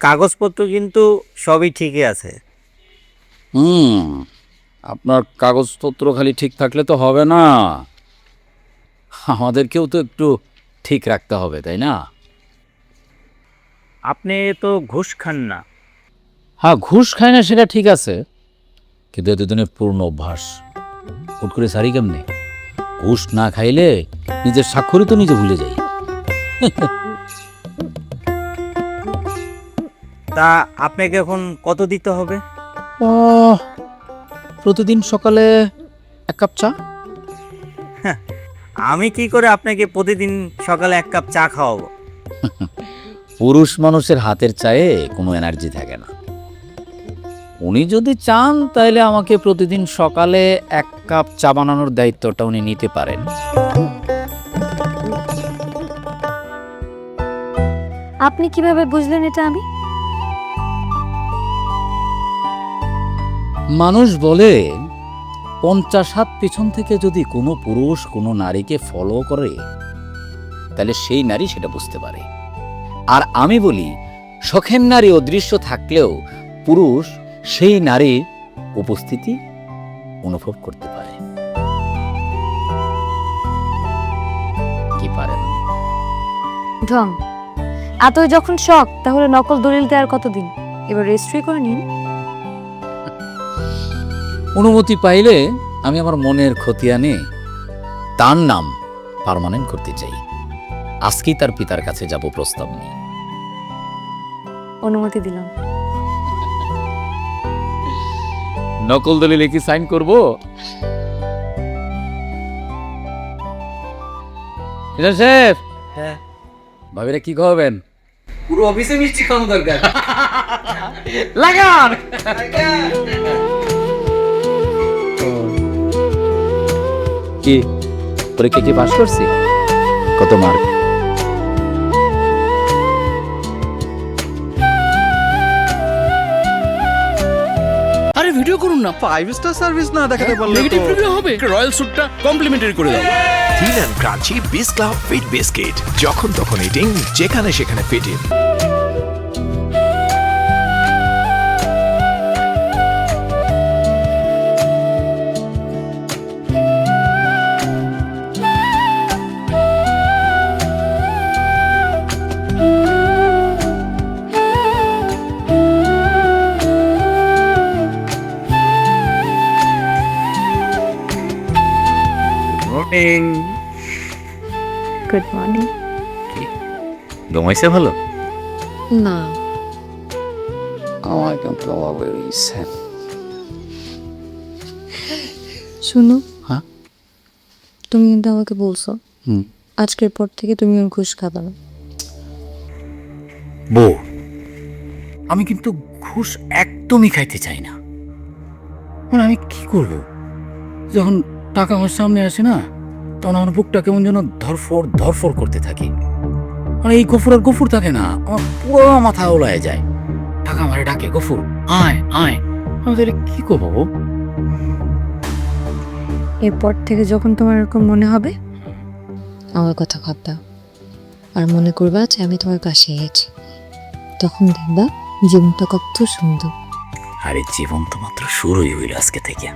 কাগজপত্র কিন্তু সবই ঠিকই আছে। হুম, আপনার কাগজপত্র খালি ঠিক থাকলে তো হবে না, আমাদেরকেও তো একটু ঠিক রাখতে হবে, তাই না? আপনি তো ঘুষ খান না। হ্যাঁ, ঘুষ খায় না সেটা ঠিক আছে, কিন্তু এতদিনের পূর্ণ অভ্যাস হুট করে সারি কেমনে? ঘুষ না খাইলে নিজের স্বাক্ষরই তো নিজে ভুলে যাই। তা আপনাকে এখন কত দিতে হবে? ও, প্রতিদিন সকালে 1 কাপ চা। আমি কি করে আপনাকে প্রতিদিন সকালে 1 কাপ চা খাওয়াবো? পুরুষ মানুষের হাতের চায়ে কোনো এনার্জি থাকে না। উনি যদি চান তাহলে আমাকে প্রতিদিন সকালে 1 কাপ চা বানানোর দায়িত্বটা উনি নিতে পারেন। আপনি কিভাবে বুঝলেন এটা আমি? মানুষ বলে 50 হাত পিছন থেকে যদি কোনো পুরুষ কোনো নারীকে ফলো করে তাহলে সেই নারী সেটা বুঝতে পারে। আর আমি বলি, শখের নারী অদৃশ্য থাকলেও পুরুষ সেই নারীর উপস্থিতি অনুভব করতে পারে। কি পারেন? ঢং। এতই যখন শখ, তাহলে নকল দলিল দেওয়ার কতদিন? এবার রেজিস্ট্রি করে নিন। অনুমতি পাইলে আমি আমার মনের খতিয়ানে তার নাম পার্মানেন্ট করতে চাই। আজকেই তার পিতার কাছে যাব প্রস্তাব নিয়ে। অনুমতি দিলাম। নকল দলিলে কি সাইন করব? সাহেব, হ্যাঁ, ভাবিরা কি খাওয়াবেন? পুরো অফিসে মিষ্টি খাওয়ানো দরকার। লাগান। কি পরীক্ষা কি পাস করছি? কত মার্ক? আরে ভিডিও করুন না, 5 স্টার সার্ভিস না দেখাতে পারলে নেগেটিভ তো রিভিউ হবে। রয়্যাল স্যুটটা কমপ্লিমেন্টারি করে দাও। থিন অ্যান্ড ক্রাঞ্চি বিস ক্লাব ফিট বিস্কিট, যখন তখন ইটিং, যেখানে সেখানে ফিটিং। মর্নিং। Good morning. ঘুমাইছে ভালো? না, আমার কিন্তু অলওয়েজ শুনো। হ্যাঁ? তুমি কিন্তু আমাকে বলছো হুম। আজকের পর থেকে তুমি আর ঘুষ খাবে না। বউ, আমি কিন্তু ঘুষ একদমই খাইতে চাই না। মানে আমি কি করব? যখন টাকা আমার সামনে আসে না, তখন আমার বুকটা কেমন যেন ধরফর ধরফর করতে থাকে। মানে এই গফুর আর গফুর থাকে না, আমার পুরো মাথা ওলায় যায়। টাকা আমারে ডাকে, গফুর আয় আয়। আমি তাহলে কি করবো বউ? এরপর থেকে যখন তোমার এরকম মনে হবে, আমার কথা ভাববা আর মনে করবা যে আমি তোমার পাশে আছি। তখন দেখবা জীবনটা কত সুন্দর। আরে জীবন তো মাত্র শুরুই হইল আজকে থেকে।